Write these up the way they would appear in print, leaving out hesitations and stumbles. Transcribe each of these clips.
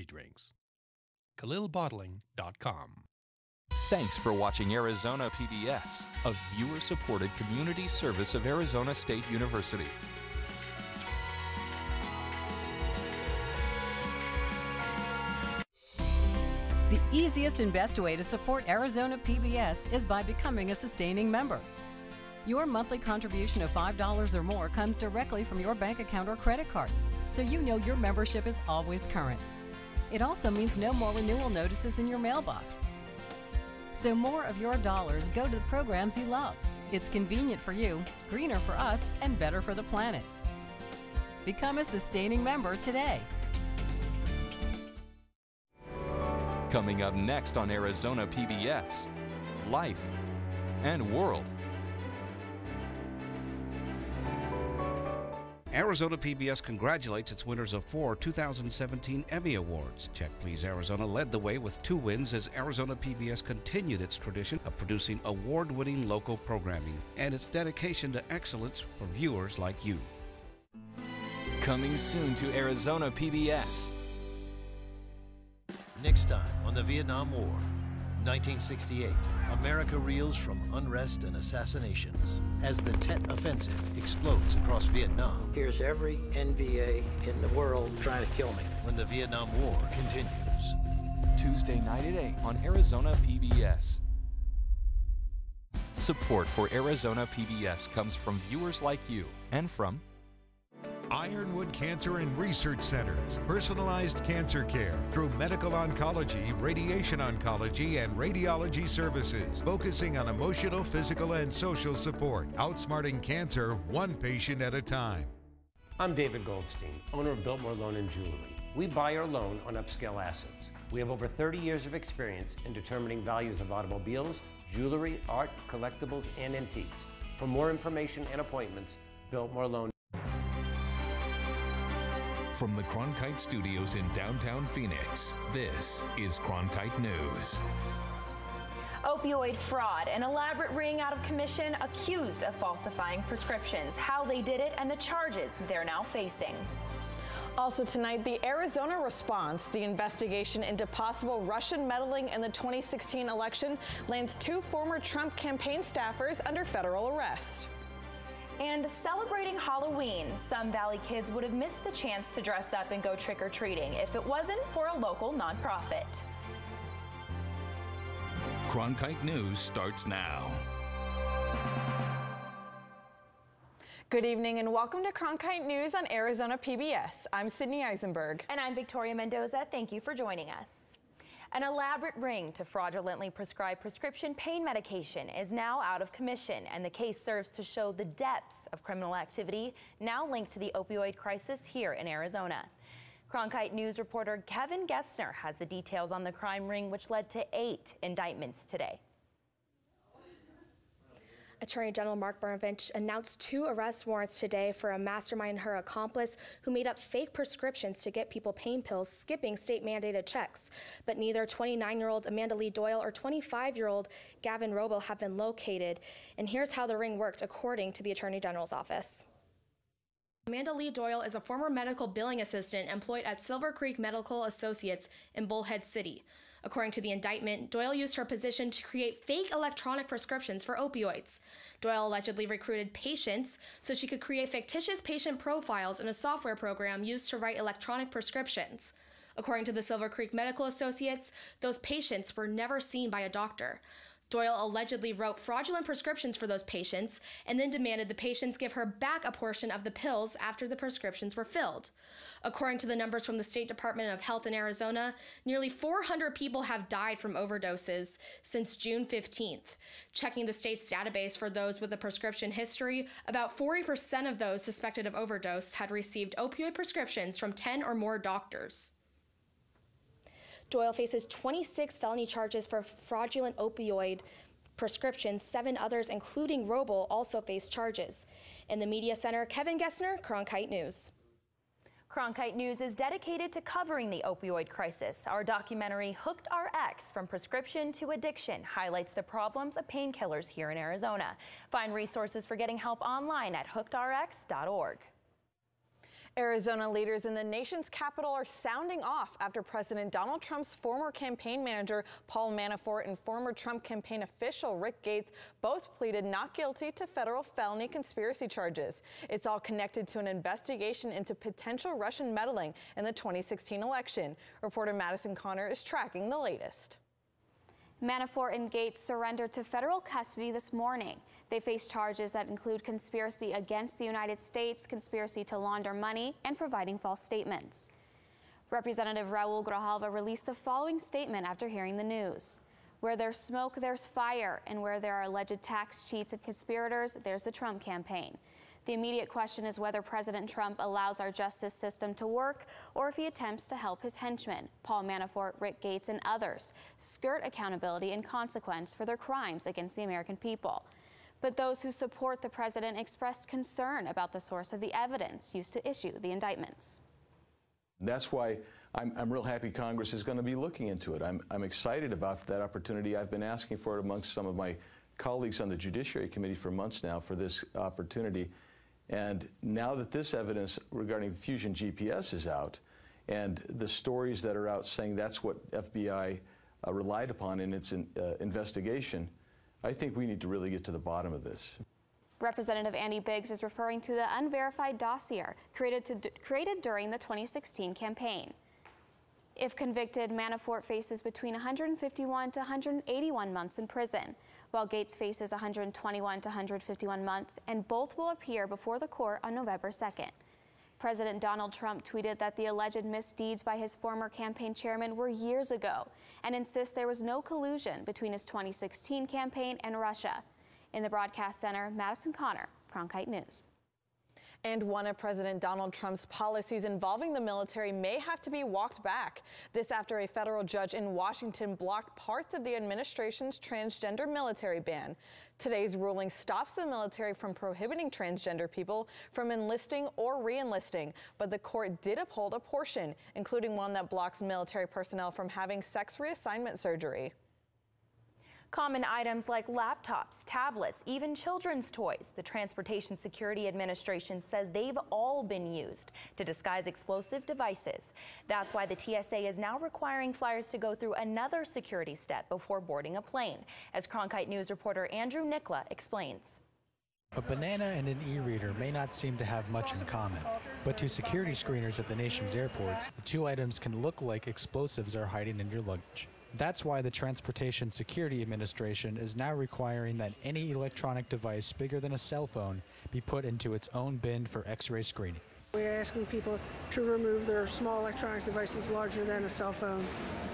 drinks. KhalilBottling.com. Thanks for watching Arizona PBS, a viewer-supported community service of Arizona State University. The easiest and best way to support Arizona PBS is by becoming a sustaining member. Your monthly contribution of $5 or more comes directly from your bank account or credit card, so you know your membership is always current. It also means no more renewal notices in your mailbox. So more of your dollars go to the programs you love. It's convenient for you, greener for us, and better for the planet. Become a sustaining member today. Coming up next on Arizona PBS, Life and World. Arizona PBS congratulates its winners of 4 2017 Emmy Awards. Check Please Arizona led the way with 2 wins as Arizona PBS continued its tradition of producing award-winning local programming and its dedication to excellence for viewers like you. Coming soon to Arizona PBS. Next time on the Vietnam War, 1968, America reels from unrest and assassinations as the Tet Offensive explodes across Vietnam. Here's every NVA in the world trying to kill me. When the Vietnam War continues. Tuesday night at 8 on Arizona PBS. Support for Arizona PBS comes from viewers like you and from Ironwood Cancer and Research Centers, personalized cancer care through medical oncology, radiation oncology, and radiology services, focusing on emotional, physical, and social support, outsmarting cancer one patient at a time. I'm David Goldstein, owner of Biltmore Loan and Jewelry. We buy or loan on upscale assets. We have over 30 years of experience in determining values of automobiles, jewelry, art, collectibles, and antiques. For more information and appointments, Biltmore Loan. From the Cronkite Studios in downtown Phoenix, this is Cronkite News. Opioid fraud, an elaborate ring out of commission accused of falsifying prescriptions, how they did it, and the charges they're now facing. Also tonight, the Arizona response. The investigation into possible Russian meddling in the 2016 election lands 2 former Trump campaign staffers under federal arrest. And celebrating Halloween, some Valley kids would have missed the chance to dress up and go trick-or-treating if it wasn't for a local nonprofit. Cronkite News starts now. Good evening and welcome to Cronkite News on Arizona PBS. I'm Sydney Eisenberg. And I'm Victoria Mendoza. Thank you for joining us. An elaborate ring to fraudulently prescribe prescription pain medication is now out of commission, and the case serves to show the depths of criminal activity now linked to the opioid crisis here in Arizona. Cronkite News reporter Kevin Gessner has the details on the crime ring, which led to 8 indictments today. Attorney General Mark Brnovich announced 2 arrest warrants today for a mastermind and her accomplice who made up fake prescriptions to get people pain pills, skipping state-mandated checks. But neither 29-year-old Amanda Lee Doyle or 25-year-old Gavin Robo have been located. And here's how the ring worked, according to the Attorney General's office. Amanda Lee Doyle is a former medical billing assistant employed at Silver Creek Medical Associates in Bullhead City. According to the indictment, Doyle used her position to create fake electronic prescriptions for opioids. Doyle allegedly recruited patients so she could create fictitious patient profiles in a software program used to write electronic prescriptions. According to the Silver Creek Medical Associates, those patients were never seen by a doctor. Doyle allegedly wrote fraudulent prescriptions for those patients and then demanded the patients give her back a portion of the pills after the prescriptions were filled. According to the numbers from the State Department of Health in Arizona, nearly 400 people have died from overdoses since June 15th. Checking the state's database for those with a prescription history, about 40% of those suspected of overdose had received opioid prescriptions from 10 or more doctors. Doyle faces 26 felony charges for fraudulent opioid prescriptions. 7 others, including Robo, also face charges. In the media center, Kevin Gessner, Cronkite News. Cronkite News is dedicated to covering the opioid crisis. Our documentary, Hooked RX, From Prescription to Addiction, highlights the problems of painkillers here in Arizona. Find resources for getting help online at hookedrx.org. Arizona leaders in the nation's capital are sounding off after President Donald Trump's former campaign manager Paul Manafort and former Trump campaign official Rick Gates both pleaded not guilty to federal felony conspiracy charges. It's all connected to an investigation into potential Russian meddling in the 2016 election. Reporter Madison Connor is tracking the latest. Manafort and Gates surrendered to federal custody this morning. They face charges that include conspiracy against the United States, conspiracy to launder money, and providing false statements. Representative Raul Grijalva released the following statement after hearing the news. Where there's smoke, there's fire, and where there are alleged tax cheats and conspirators, there's the Trump campaign. The immediate question is whether President Trump allows our justice system to work or if he attempts to help his henchmen, Paul Manafort, Rick Gates, and others, skirt accountability and consequence for their crimes against the American people. But those who support the president expressed concern about the source of the evidence used to issue the indictments. That's why I'm real happy Congress is going to be looking into it. I'm excited about that opportunity. I've been asking for it amongst some of my colleagues on the Judiciary Committee for months now for this opportunity. And now that this evidence regarding Fusion GPS is out, and the stories that are out saying that's what FBI relied upon in its investigation, I think we need to really get to the bottom of this. Representative Andy Biggs is referring to the unverified dossier created during the 2016 campaign. If convicted, Manafort faces between 151 to 181 months in prison, while Gates faces 121 to 151 months, and both will appear before the court on November 2nd. President Donald Trump tweeted that the alleged misdeeds by his former campaign chairman were years ago and insists there was no collusion between his 2016 campaign and Russia. In the broadcast center, Madison Connor, Cronkite News. And one of President Donald Trump's policies involving the military may have to be walked back. This after a federal judge in Washington blocked parts of the administration's transgender military ban. Today's ruling stops the military from prohibiting transgender people from enlisting or re-enlisting, but the court did uphold a portion, including one that blocks military personnel from having sex reassignment surgery. Common items like laptops, tablets, even children's toys. The Transportation Security Administration says they've all been used to disguise explosive devices. That's why the TSA is now requiring flyers to go through another security step before boarding a plane, as Cronkite News reporter Andrew Nicola explains. A banana and an e-reader may not seem to have much in common, but to security screeners at the nation's airports, the two items can look like explosives are hiding in your luggage. That's why the Transportation Security Administration is now requiring that any electronic device bigger than a cell phone be put into its own bin for X-ray screening. We're asking people to remove their small electronic devices larger than a cell phone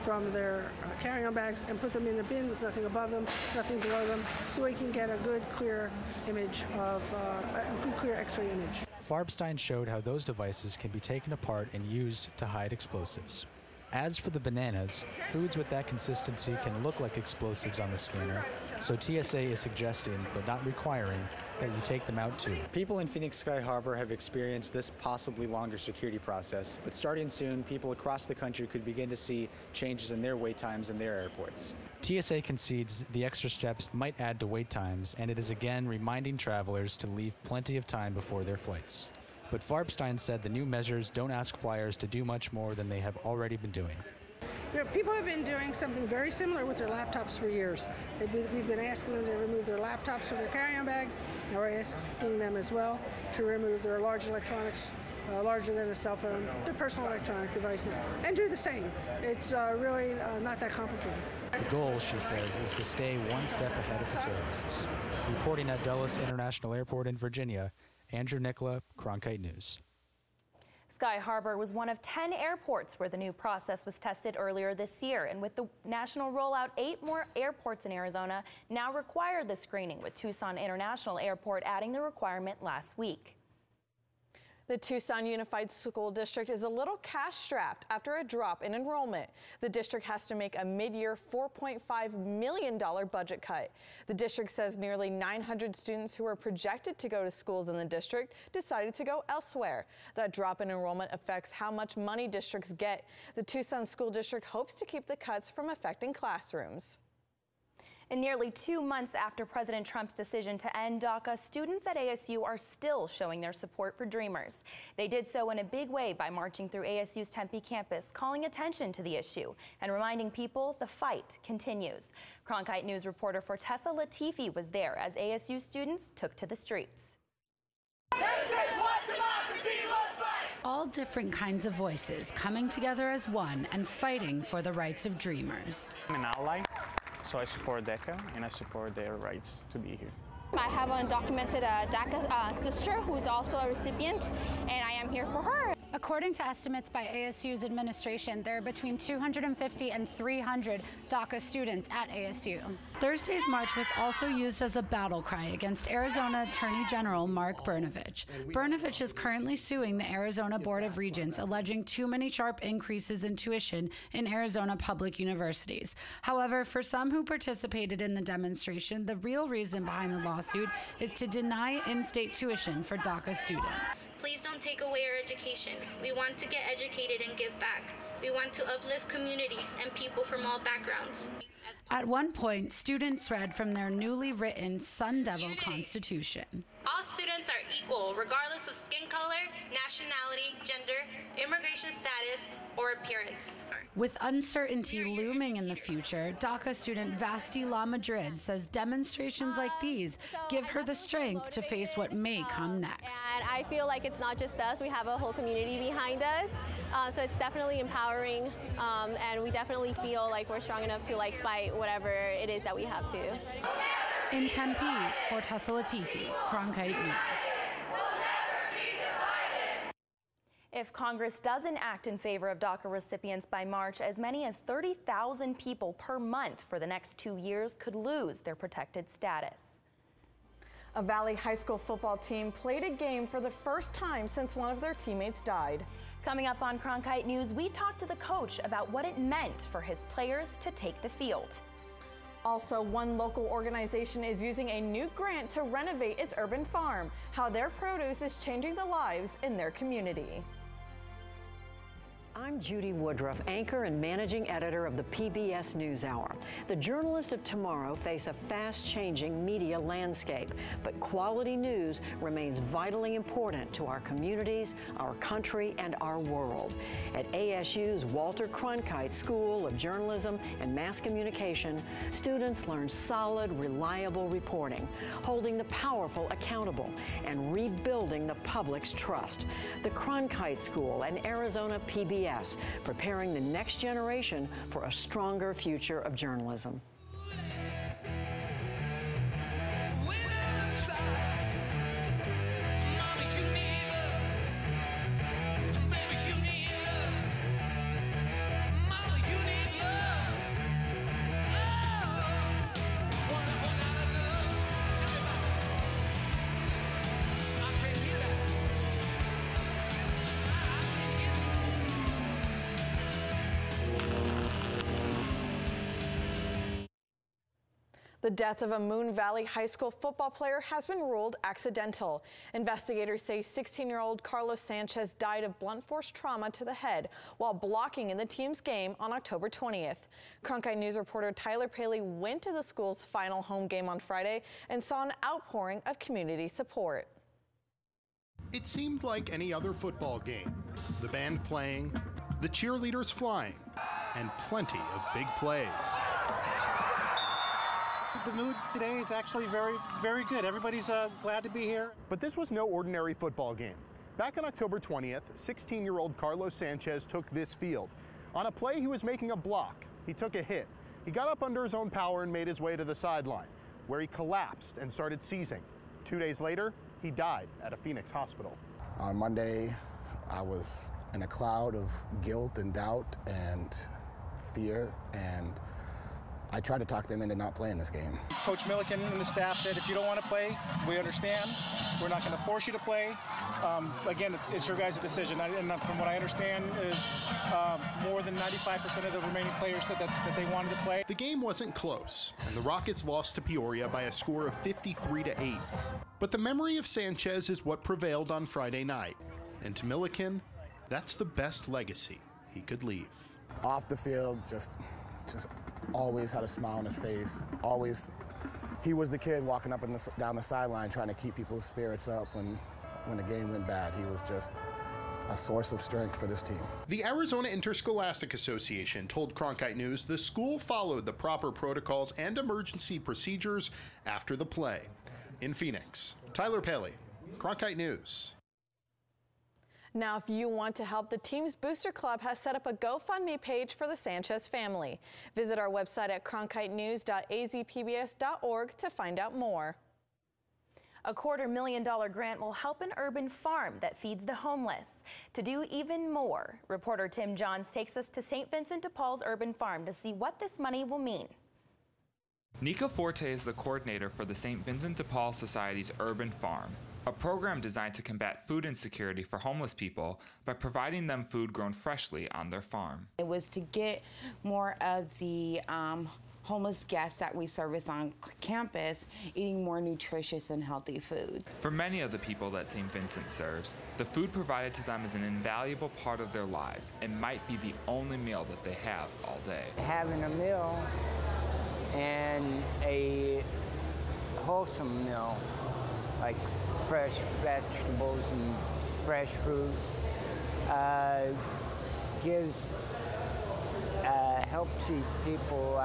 from their carry-on bags and put them in a bin with nothing above them, nothing below them, so we can get a good, clear image of a good, clear X-ray image. Farbstein showed how those devices can be taken apart and used to hide explosives. As for the bananas, foods with that consistency can look like explosives on the scanner, so TSA is suggesting, but not requiring, that you take them out too. People in Phoenix Sky Harbor have experienced this possibly longer security process, but starting soon, people across the country could begin to see changes in their wait times in their airports. TSA concedes the extra steps might add to wait times, and it is again reminding travelers to leave plenty of time before their flights. But Farbstein said the new measures don't ask flyers to do much more than they have already been doing. You know, people have been doing something very similar with their laptops for years. We've been asking them to remove their laptops from their carry-on bags. Now we're asking them as well to remove their large electronics, larger than a cell phone, their personal electronic devices, and do the same. It's really not that complicated. The goal, she says, is to stay one step ahead of the terrorists. Reporting at Dulles International Airport in Virginia, Andrew Nicola, Cronkite News. Sky Harbor was one of 10 airports where the new process was tested earlier this year. And with the national rollout, 8 more airports in Arizona now require the screening, with Tucson International Airport adding the requirement last week. The Tucson Unified School District is a little cash-strapped after a drop in enrollment. The district has to make a mid-year $4.5 million budget cut. The district says nearly 900 students who were projected to go to schools in the district decided to go elsewhere. That drop in enrollment affects how much money districts get. The Tucson School District hopes to keep the cuts from affecting classrooms. And nearly 2 months after President Trump's decision to end DACA, students at ASU are still showing their support for Dreamers. They did so in a big way by marching through ASU's Tempe campus, calling attention to the issue and reminding people the fight continues. Cronkite News reporter Fortessa Latifi was there as ASU students took to the streets. This is what democracy looks like! All different kinds of voices coming together as one and fighting for the rights of Dreamers. I'm an ally. So I support DACA and I support their rights to be here. I have an undocumented DACA sister who's also a recipient, and I am here for her. According to estimates by ASU's administration, there are between 250 and 300 DACA students at ASU. Thursday's march was also used as a battle cry against Arizona Attorney General Mark Brnovich. Brnovich is currently suing the Arizona Board of Regents, alleging too many sharp increases in tuition in Arizona public universities. However, for some who participated in the demonstration, the real reason behind the lawsuit is to deny in-state tuition for DACA students. Please don't take away our education. We want to get educated and give back. We want to uplift communities and people from all backgrounds. At one point, students read from their newly written Sun Devil Constitution. All students are equal, regardless of skin color, nationality, gender, immigration status, or appearance. With uncertainty looming in the future, DACA student Vasti La Madrid says demonstrations like these give her the strength to face what may come next. And I feel like it's not just us, we have a whole community behind us. So it's definitely empowering, and we definitely feel like we're strong enough to fight whatever it is that we have to. In Tempe, Fortessa Latifi, Cronkite News. If Congress doesn't act in favor of DACA recipients by March, as many as 30,000 people per month for the next 2 years could lose their protected status. A Valley High School football team played a game for the first time since one of their teammates died. Coming up on Cronkite News, we talked to the coach about what it meant for his players to take the field. Also, one local organization is using a new grant to renovate its urban farm, how their produce is changing the lives in their community. I'm Judy Woodruff, anchor and managing editor of the PBS NewsHour. The journalists of tomorrow face a fast-changing media landscape, but quality news remains vitally important to our communities, our country, and our world. At ASU's Walter Cronkite School of Journalism and Mass Communication, students learn solid, reliable reporting, holding the powerful accountable, and rebuilding the public's trust. The Cronkite School and Arizona PBS, preparing the next generation for a stronger future of journalism. The death of a Moon Valley High School football player has been ruled accidental. Investigators say 16-year-old Carlos Sanchez died of blunt force trauma to the head while blocking in the team's game on October 20th. Cronkite News reporter Tyler Paley went to the school's final home game on Friday and saw an outpouring of community support. It seemed like any other football game. The band playing, the cheerleaders flying, and plenty of big plays. The mood today is actually very good. Everybody's glad to be here. But this was no ordinary football game. Back on October 20th, 16-year-old Carlos Sanchez took this field. On a play, he was making a block. He took a hit. He got up under his own power and made his way to the sideline, where he collapsed and started seizing. 2 days later, he died at a Phoenix hospital. On Monday, I was in a cloud of guilt and doubt and fear, and I tried to talk them into not playing this game. Coach Milliken and the staff said, if you don't want to play, we understand. We're not going to force you to play. Again, it's your guys' decision. And from what I understand is more than 95% of the remaining players said that they wanted to play. The game wasn't close, and the Rockets lost to Peoria by a score of 53-8. But the memory of Sanchez is what prevailed on Friday night. And to Milliken, that's the best legacy he could leave. Off the field, just just always had a smile on his face. Always, he was the kid walking up and down the sideline trying to keep people's spirits up when the game went bad. He was just a source of strength for this team. The Arizona Interscholastic Association told Cronkite News the school followed the proper protocols and emergency procedures after the play. In Phoenix, Tyler Paley, Cronkite News. Now, if you want to help, the team's Booster Club has set up a GoFundMe page for the Sanchez family. Visit our website at cronkitenews.azpbs.org to find out more. A $250,000 grant will help an urban farm that feeds the homeless. To do even more, reporter Tim Johns takes us to St. Vincent de Paul's urban farm to see what this money will mean. Nika Forte is the coordinator for the St. Vincent de Paul Society's Urban Farm, a program designed to combat food insecurity for homeless people by providing them food grown freshly on their farm. It was to get more of the homeless guests that we service on campus eating more nutritious and healthy foods. For many of the people that St. Vincent serves, the food provided to them is an invaluable part of their lives and might be the only meal that they have all day. Having a meal and a wholesome meal, like fresh vegetables and fresh fruits, helps these people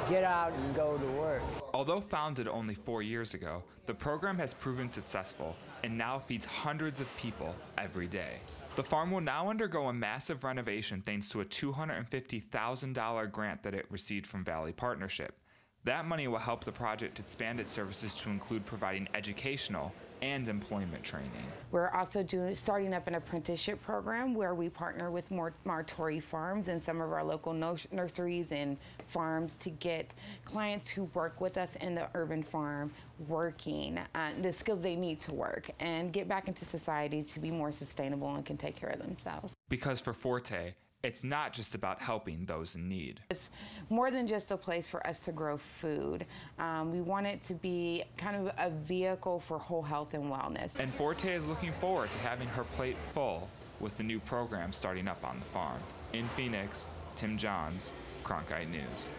get out and go to work. Although founded only 4 years ago, the program has proven successful and now feeds hundreds of people every day. The farm will now undergo a massive renovation thanks to a $250,000 grant that it received from Valley Partnership. That money will help the project expand its services to include providing educational and employment training. We're also starting up an apprenticeship program where we partner with Martori Farms and some of our local nurseries and farms to get clients who work with us in the urban farm working the skills they need to work and get back into society to be more sustainable and can take care of themselves. Because for Forte, it's not just about helping those in need. It's more than just a place for us to grow food. We want it to be kind of a vehicle for whole health and wellness. And Forte is looking forward to having her plate full with the new program starting up on the farm. In Phoenix, Tim Johns, Cronkite News.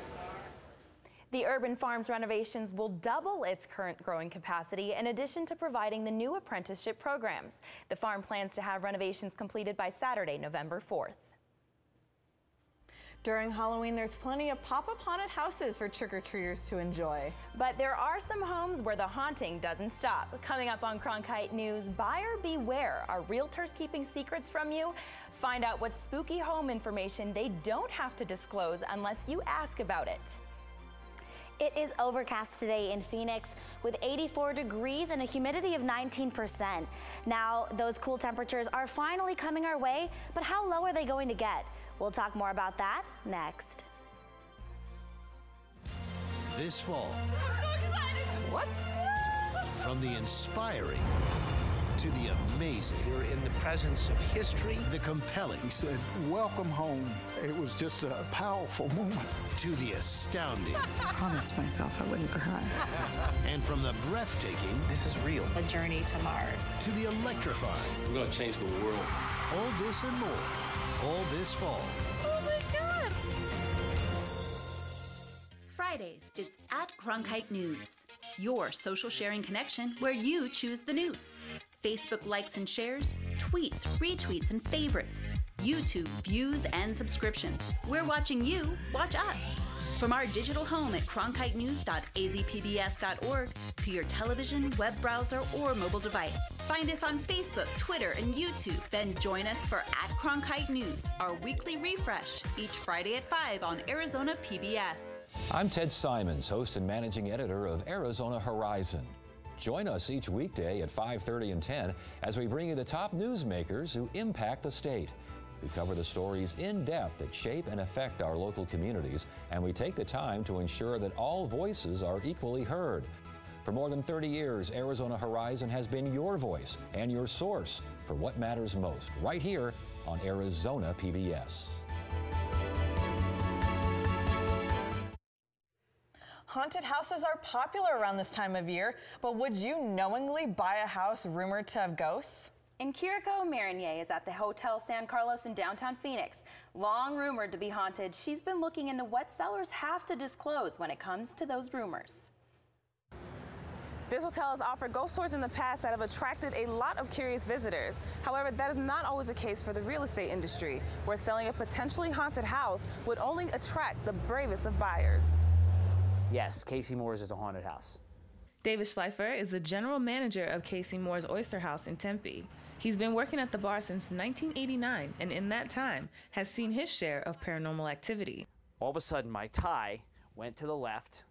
The urban farm's renovations will double its current growing capacity in addition to providing the new apprenticeship programs. The farm plans to have renovations completed by Saturday, November 4th. During Halloween, there's plenty of pop-up haunted houses for trick-or-treaters to enjoy. But there are some homes where the haunting doesn't stop. Coming up on Cronkite News, buyer beware. Are realtors keeping secrets from you? Find out what spooky home information they don't have to disclose unless you ask about it. It is overcast today in Phoenix with 84 degrees and a humidity of 19%. Now, those cool temperatures are finally coming our way, but how low are they going to get? We'll talk more about that next. This fall. I'm so excited! What? From the inspiring to the amazing. You're in the presence of history. The compelling. He said, "Welcome home." It was just a powerful moment. To the astounding. I promised myself I wouldn't cry. And from the breathtaking. This is real. A journey to Mars. To the electrifying. We're going to change the world. All this and more. All this fall. Oh my God! Fridays, it's at Cronkite News, your social sharing connection where you choose the news. Facebook likes and shares, tweets, retweets, and favorites. YouTube views and subscriptions. We're watching you watch us. From our digital home at cronkitenews.azpbs.org to your television, web browser, or mobile device. Find us on Facebook, Twitter, and YouTube. Then join us for at Cronkite News, our weekly refresh, each Friday at 5 on Arizona PBS. I'm Ted Simons, host and managing editor of Arizona Horizon. Join us each weekday at 5:30 and 10 as we bring you the top newsmakers who impact the state. We cover the stories in depth that shape and affect our local communities, and we take the time to ensure that all voices are equally heard. For more than 30 years, Arizona Horizon has been your voice and your source for what matters most, right here on Arizona PBS. Haunted houses are popular around this time of year, but would you knowingly buy a house rumored to have ghosts? And Kiriko Marinier is at the Hotel San Carlos in downtown Phoenix. Long rumored to be haunted, she's been looking into what sellers have to disclose when it comes to those rumors. This hotel has offered ghost tours in the past that have attracted a lot of curious visitors. However, that is not always the case for the real estate industry, where selling a potentially haunted house would only attract the bravest of buyers. Yes, Casey Moore's is a haunted house. David Schleifer is the general manager of Casey Moore's Oyster House in Tempe. He's been working at the bar since 1989, and in that time has seen his share of paranormal activity. All of a sudden, my tie went to the left,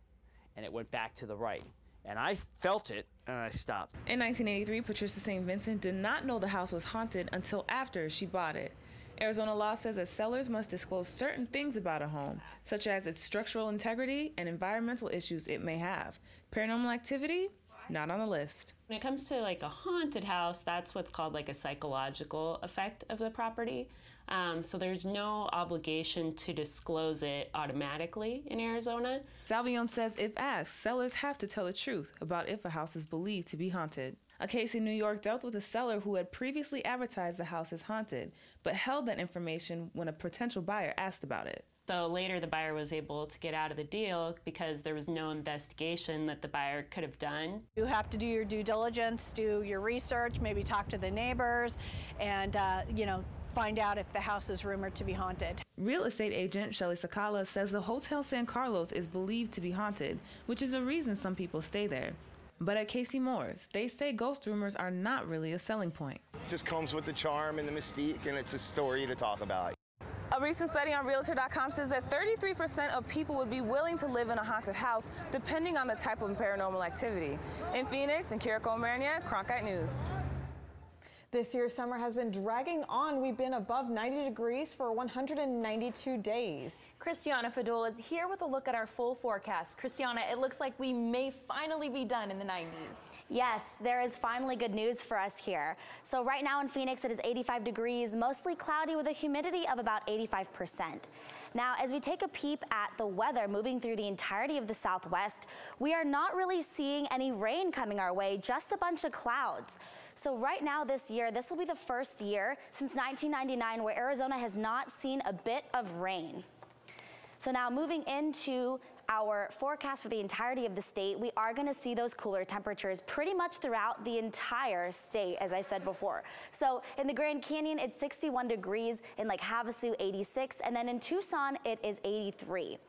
and it went back to the right. And I felt it, and I stopped. In 1983, Patricia St. Vincent did not know the house was haunted until after she bought it. Arizona law says that sellers must disclose certain things about a home, such as its structural integrity and environmental issues it may have. Paranormal activity? Not on the list. When it comes to like a haunted house, that's what's called like a psychological effect of the property. So there's no obligation to disclose it automatically in Arizona. Salvion says if asked, sellers have to tell the truth about if a house is believed to be haunted. A case in New York dealt with a seller who had previously advertised the house as haunted, but held that information when a potential buyer asked about it. So later the buyer was able to get out of the deal because there was no investigation that the buyer could have done. You have to do your due diligence, do your research, maybe talk to the neighbors, and find out if the house is rumored to be haunted. Real estate agent Shelly Sakala says the Hotel San Carlos is believed to be haunted, which is a reason some people stay there. But at Casey Moore's, they say ghost rumors are not really a selling point. It just comes with the charm and the mystique, and it's a story to talk about. A recent study on Realtor.com says that 33% of people would be willing to live in a haunted house, depending on the type of paranormal activity. In Phoenix, and Kiriko Marinier, Cronkite News. This year's summer has been dragging on. We've been above 90 degrees for 192 days. Christiana Fadul is here with a look at our full forecast. Christiana, it looks like we may finally be done in the 90s. Yes, there is finally good news for us here. So right now in Phoenix, it is 85 degrees, mostly cloudy with a humidity of about 85%. Now, as we take a peep at the weather moving through the entirety of the Southwest, we are not really seeing any rain coming our way, just a bunch of clouds. So right now this year, this will be the first year since 1999 where Arizona has not seen a bit of rain. So now moving into our forecast for the entirety of the state, we are going to see those cooler temperatures pretty much throughout the entire state, as I said before. So in the Grand Canyon, it's 61 degrees, in Lake Havasu, 86, and then in Tucson, it is 83.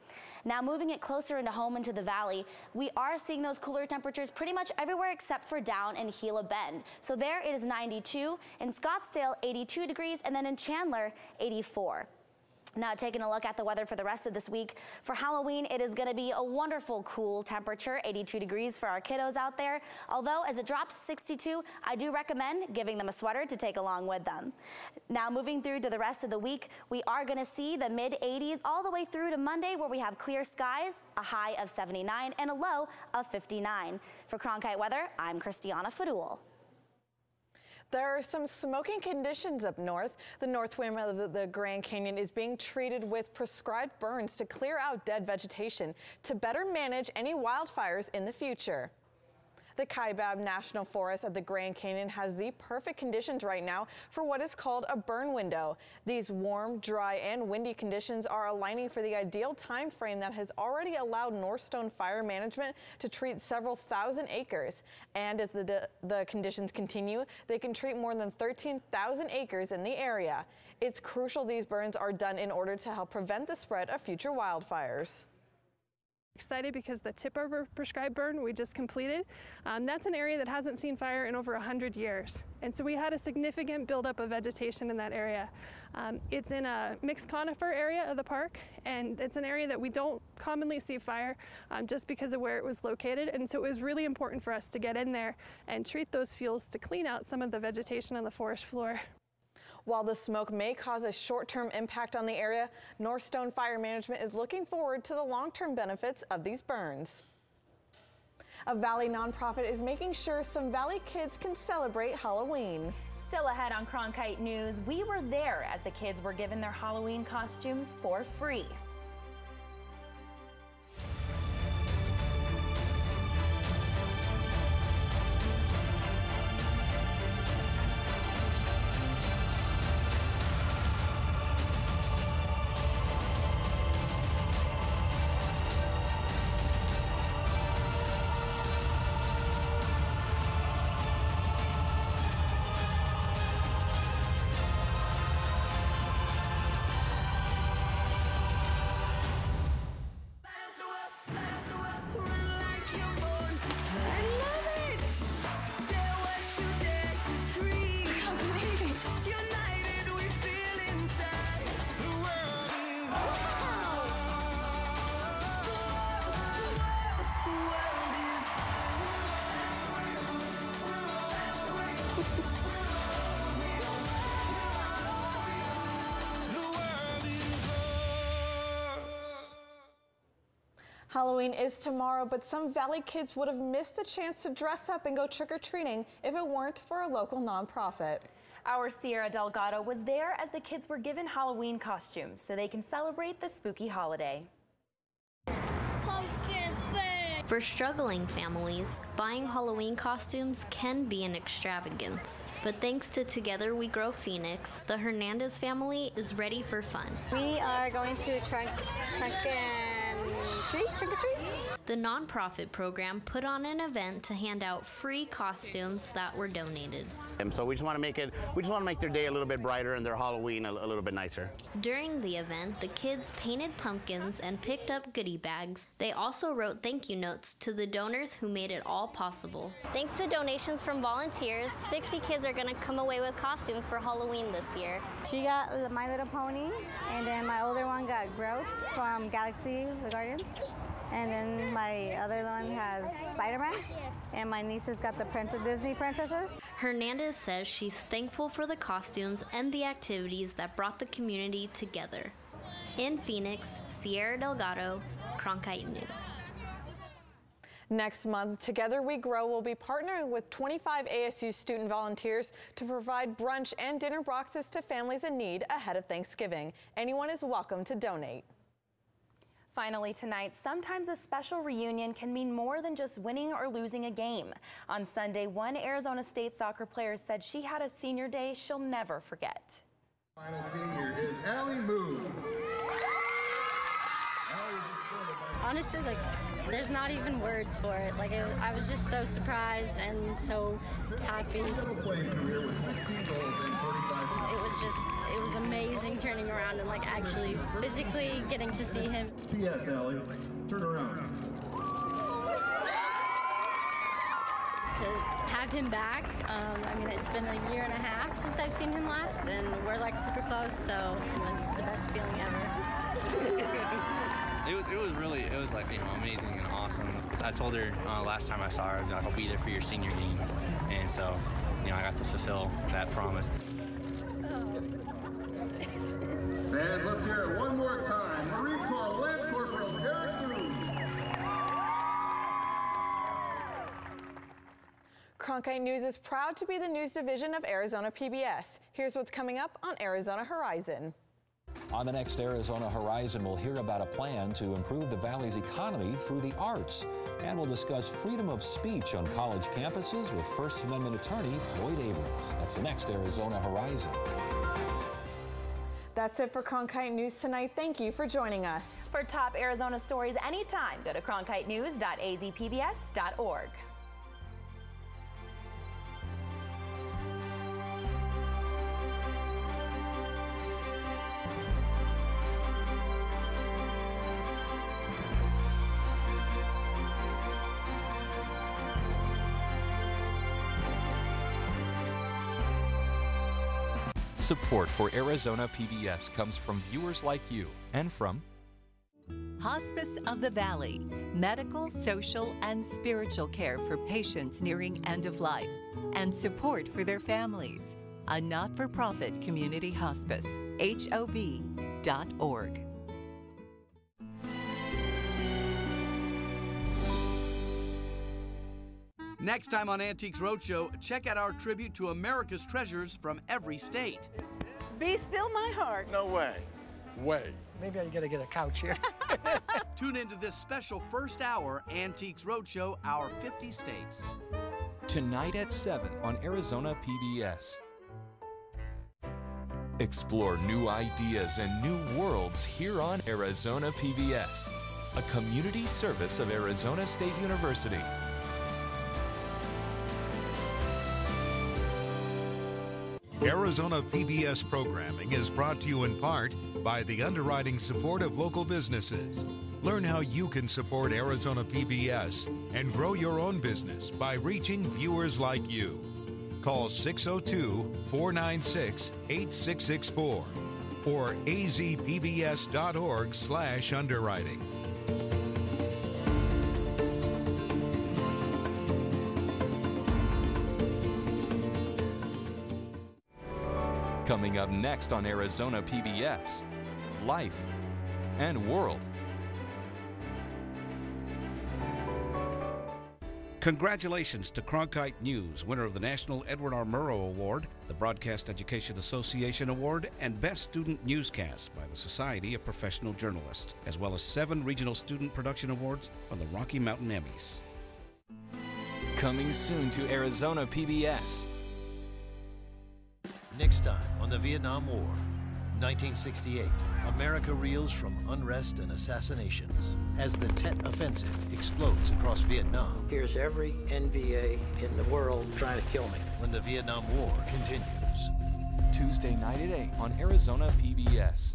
Now moving it closer into home into the valley, we are seeing those cooler temperatures pretty much everywhere except for down in Gila Bend. So there it is 92, in Scottsdale 82 degrees, and then in Chandler 84. Now taking a look at the weather for the rest of this week, for Halloween it is going to be a wonderful cool temperature, 82 degrees for our kiddos out there. Although as it drops to 62, I do recommend giving them a sweater to take along with them. Now moving through to the rest of the week, we are going to see the mid 80s all the way through to Monday, where we have clear skies, a high of 79 and a low of 59. For Cronkite Weather, I'm Christiana Fadul. There are some smoking conditions up north. The north rim of the Grand Canyon is being treated with prescribed burns to clear out dead vegetation to better manage any wildfires in the future. The Kaibab National Forest at the Grand Canyon has the perfect conditions right now for what is called a burn window. These warm, dry, and windy conditions are aligning for the ideal time frame that has already allowed Northstone Fire Management to treat several thousand acres. And as the conditions continue, they can treat more than 13,000 acres in the area. It's crucial these burns are done in order to help prevent the spread of future wildfires. Excited because the tip of our prescribed burn we just completed, that's an area that hasn't seen fire in over 100 years. And so we had a significant buildup of vegetation in that area. It's in a mixed conifer area of the park, and it's an area that we don't commonly see fire just because of where it was located. And so it was really important for us to get in there and treat those fuels to clean out some of the vegetation on the forest floor. While the smoke may cause a short-term impact on the area, Northstone Fire Management is looking forward to the long-term benefits of these burns. A Valley nonprofit is making sure some Valley kids can celebrate Halloween. Still ahead on Cronkite News, we were there as the kids were given their Halloween costumes for free. Halloween is tomorrow, but some Valley kids would have missed the chance to dress up and go trick-or-treating if it weren't for a local nonprofit. Our Sierra Delgado was there as the kids were given Halloween costumes so they can celebrate the spooky holiday. For struggling families, buying Halloween costumes can be an extravagance. But thanks to Together We Grow Phoenix, the Hernandez family is ready for fun. We are going to trunk and treat. The nonprofit program put on an event to hand out free costumes that were donated. And so we just want to make their day a little bit brighter and their Halloween a little bit nicer. During the event, the kids painted pumpkins and picked up goodie bags. They also wrote thank you notes to the donors who made it all possible. Thanks to donations from volunteers, 60 kids are going to come away with costumes for Halloween this year. She got My Little Pony, and then my older one got Groot from Galaxy, the Guardians. And then my other one has Spider-Man, and my niece has got the Disney princesses. Hernandez says she's thankful for the costumes and the activities that brought the community together. In Phoenix, Sierra Delgado, Cronkite News. Next month, Together We Grow will be partnering with 25 ASU student volunteers to provide brunch and dinner boxes to families in need ahead of Thanksgiving. Anyone is welcome to donate. Finally tonight, sometimes a special reunion can mean more than just winning or losing a game. On Sunday, one Arizona State soccer player said she had a senior day she'll never forget. Final senior is Allie Moo. Honestly, there's not even words for it. I was just so surprised and so happy. It was amazing turning around and actually physically getting to see him. Yes, Allie, turn around. To have him back, it's been a year and a half since I've seen him last, and we're super close, so it was the best feeling ever. It was amazing and awesome. I told her last time I saw her, I'll be there for your senior game, and so I got to fulfill that promise. And let's hear it one more time. Marine Corps Lance Corporal Eric Cruz. Cronkite News is proud to be the news division of Arizona PBS. Here's what's coming up on Arizona Horizon. On the next Arizona Horizon, we'll hear about a plan to improve the Valley's economy through the arts. And we'll discuss freedom of speech on college campuses with First Amendment attorney Floyd Abrams. That's the next Arizona Horizon. That's it for Cronkite News tonight. Thank you for joining us. For top Arizona stories anytime, go to cronkitenews.azpbs.org. Support for Arizona PBS comes from viewers like you and from Hospice of the Valley, medical, social, and spiritual care for patients nearing end of life, and support for their families. A not-for-profit community hospice, HOV.org. Next time on Antiques Roadshow, check out our tribute to America's treasures from every state. Be still my heart. No way. Way. Maybe I gotta get a couch here. Tune into this special first hour Antiques Roadshow, Our 50 States. Tonight at 7 on Arizona PBS. Explore new ideas and new worlds here on Arizona PBS, a community service of Arizona State University. Arizona PBS programming is brought to you in part by the underwriting support of local businesses. Learn how you can support Arizona PBS and grow your own business by reaching viewers like you. Call 602-496-8664 or azpbs.org/underwriting. Coming up next on Arizona PBS, Life and World. Congratulations to Cronkite News, winner of the National Edward R. Murrow Award, the Broadcast Education Association Award, and Best Student Newscast by the Society of Professional Journalists, as well as 7 Regional Student Production Awards on the Rocky Mountain Emmys. Coming soon to Arizona PBS. Next time on the Vietnam War, 1968, America reels from unrest and assassinations as the Tet Offensive explodes across Vietnam. Here's every NVA in the world trying to kill me. When the Vietnam War continues. Tuesday night at 8 on Arizona PBS.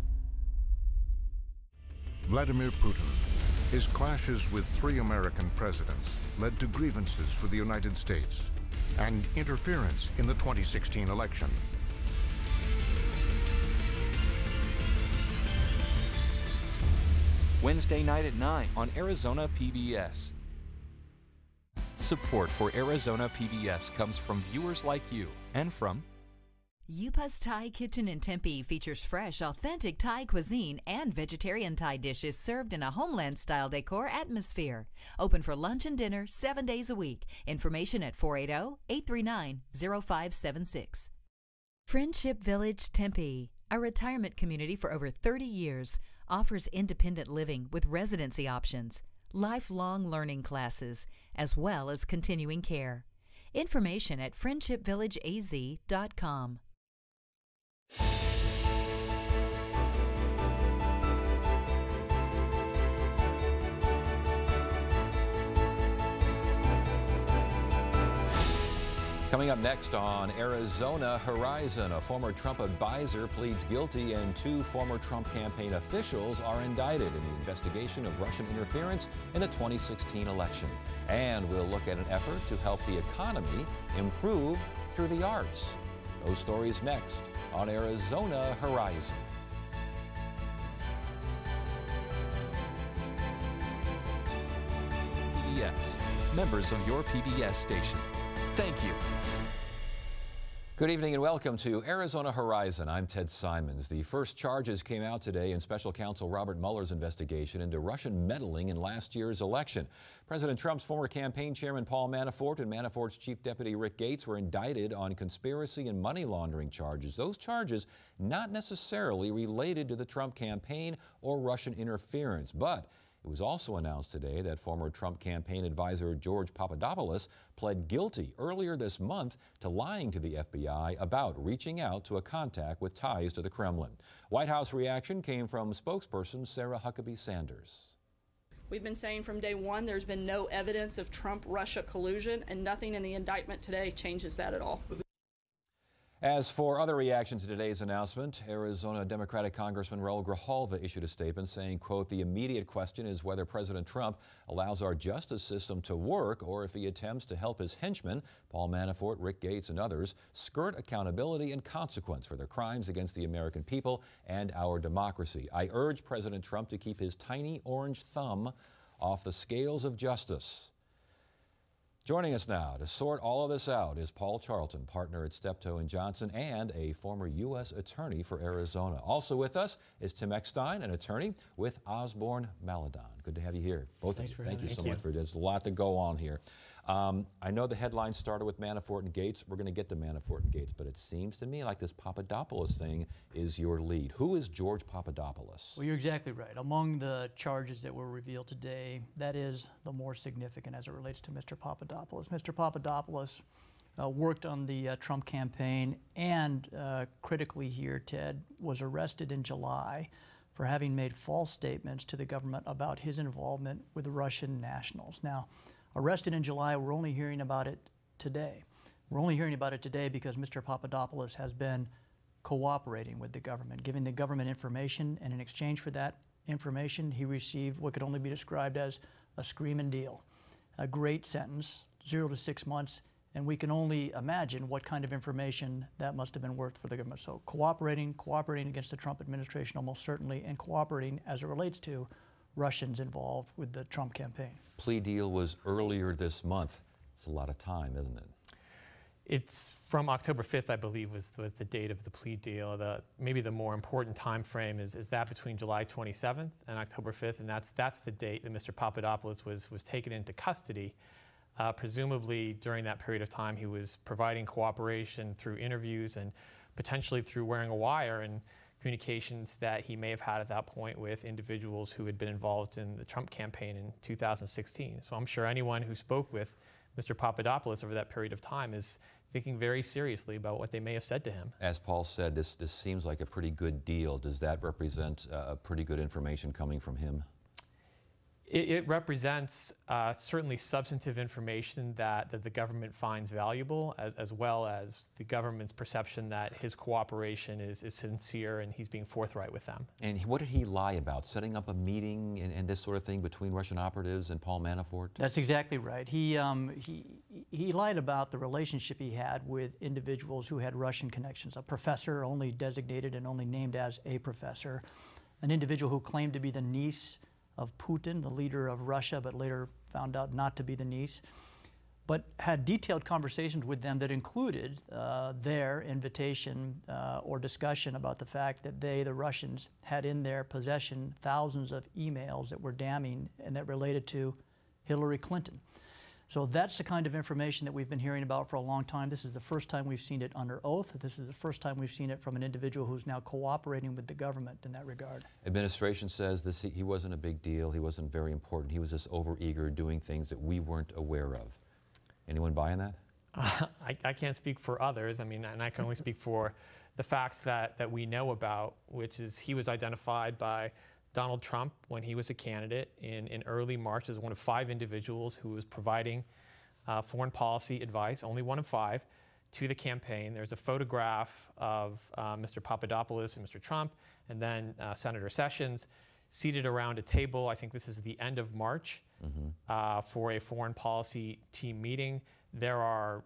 Vladimir Putin. His clashes with 3 American presidents led to grievances for the United States and interference in the 2016 election. Wednesday night at 9 on Arizona PBS. Support for Arizona PBS comes from viewers like you and from Yupa's Thai Kitchen in Tempe features fresh, authentic Thai cuisine and vegetarian Thai dishes served in a homeland-style decor atmosphere. Open for lunch and dinner 7 days a week. Information at 480-839-0576. Friendship Village Tempe, a retirement community for over 30 years, offers independent living with residency options, lifelong learning classes, as well as continuing care. Information at friendshipvillageaz.com. Coming up next on Arizona Horizon, a former Trump advisor pleads guilty and 2 former Trump campaign officials are indicted in the investigation of Russian interference in the 2016 election. And we'll look at an effort to help the economy improve through the arts. Those stories next on Arizona Horizon. PBS, members of your PBS station. Thank you. Good evening and welcome to Arizona Horizon. I'm Ted Simons. The first charges came out today in Special Counsel Robert Mueller's investigation into Russian meddling in last year's election. President Trump's former campaign chairman Paul Manafort and Manafort's chief deputy Rick Gates were indicted on conspiracy and money laundering charges. Those charges not necessarily related to the Trump campaign or Russian interference, but it was also announced today that former Trump campaign advisor George Papadopoulos pled guilty earlier this month to lying to the FBI about reaching out to a contact with ties to the Kremlin. White House reaction came from spokesperson Sarah Huckabee Sanders. We've been saying from day one there's been no evidence of Trump-Russia collusion, and nothing in the indictment today changes that at all. As for other reaction to today's announcement, Arizona Democratic Congressman Raul Grijalva issued a statement saying, quote, "The immediate question is whether President Trump allows our justice system to work or if he attempts to help his henchmen, Paul Manafort, Rick Gates, and others, skirt accountability and consequence for their crimes against the American people and our democracy. I urge President Trump to keep his tiny orange thumb off the scales of justice." Joining us now to sort all of this out is Paul Charlton, partner at Steptoe & Johnson and a former U.S. attorney for Arizona. Also with us is Tim Eckstein, an attorney with Osborne Maladon. Good to have you here. Both of you. Thank you so much for this. There's a lot to go on here. I know the headline started with Manafort and Gates. We're going to get to Manafort and Gates, but it seems to me like this Papadopoulos thing is your lead. Who is George Papadopoulos? Well, you're exactly right. Among the charges that were revealed today, that is the more significant as it relates to Mr. Papadopoulos. Mr. Papadopoulos worked on the Trump campaign and critically here, Ted, was arrested in July for having made false statements to the government about his involvement with the Russian nationals. Now, arrested in July, we're only hearing about it today. We're only hearing about it today because Mr. Papadopoulos has been cooperating with the government, giving the government information, and in exchange for that information, he received what could only be described as a screaming deal. A great sentence, 0 to 6 months, and we can only imagine what kind of information that must have been worth for the government. So cooperating against the Trump administration almost certainly, and cooperating as it relates to Russians involved with the Trump campaign. Plea deal was earlier this month. It's a lot of time, isn't it? It's from October 5th, I believe, was the date of the plea deal. Maybe the more important time frame is that between July 27th and October 5th, and that's the date that Mr. Papadopoulos was taken into custody. Presumably during that period of time, he was providing cooperation through interviews and potentially through wearing a wire and communications that he may have had at that point with individuals who had been involved in the Trump campaign in 2016. So I'm sure anyone who spoke with Mr. Papadopoulos over that period of time is thinking very seriously about what they may have said to him. As Paul said, this seems like a pretty good deal. Does that represent pretty good information coming from him? It represents certainly substantive information that the government finds valuable, as well as the government's perception that his cooperation is sincere and he's being forthright with them. And what did he lie about? Setting up a meeting and this sort of thing between Russian operatives and Paul Manafort? That's exactly right. He lied about the relationship he had with individuals who had Russian connections. A professor, only designated and only named as a professor, an individual who claimed to be the niece of Putin, the leader of Russia, but later found out not to be the niece, but had detailed conversations with them that included their invitation or discussion about the fact that they, the Russians, had in their possession thousands of emails that were damning and that related to Hillary Clinton. So that's the kind of information that we've been hearing about for a long time. This is the first time we've seen it under oath. This is the first time we've seen it from an individual who's now cooperating with the government in that regard. Administration says he wasn't a big deal. He wasn't very important. He was just overeager doing things that we weren't aware of. Anyone buying that? I can't speak for others. I mean, and I can only speak for the facts that we know about, which is he was identified by Donald Trump, when he was a candidate in early March, as one of 5 individuals who was providing foreign policy advice, only one of 5, to the campaign. There's a photograph of Mr. Papadopoulos and Mr. Trump, and then Senator Sessions seated around a table. I think this is the end of March for a foreign policy team meeting. There are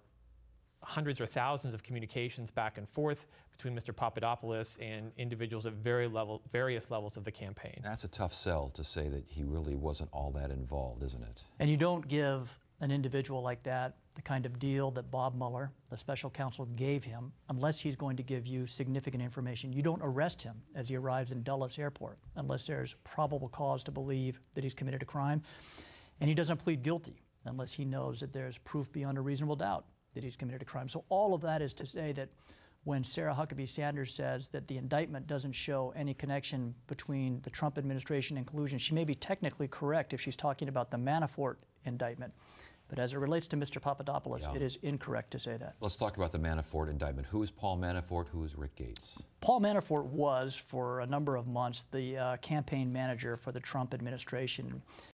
hundreds or thousands of communications back and forth between Mr. Papadopoulos and individuals at various levels of the campaign. That's a tough sell to say that he really wasn't all that involved, isn't it? And you don't give an individual like that the kind of deal that Bob Mueller, the special counsel, gave him unless he's going to give you significant information. You don't arrest him as he arrives in Dulles Airport unless there's probable cause to believe that he's committed a crime. And he doesn't plead guilty unless he knows that there's proof beyond a reasonable doubt that he's committed a crime. So all of that is to say that when Sarah Huckabee Sanders says that the indictment doesn't show any connection between the Trump administration and collusion, she may be technically correct if she's talking about the Manafort indictment. But as it relates to Mr. Papadopoulos, it is incorrect to say that. Let's talk about the Manafort indictment. Who is Paul Manafort? Who is Rick Gates? Paul Manafort was, for a number of months, the campaign manager for the Trump administration.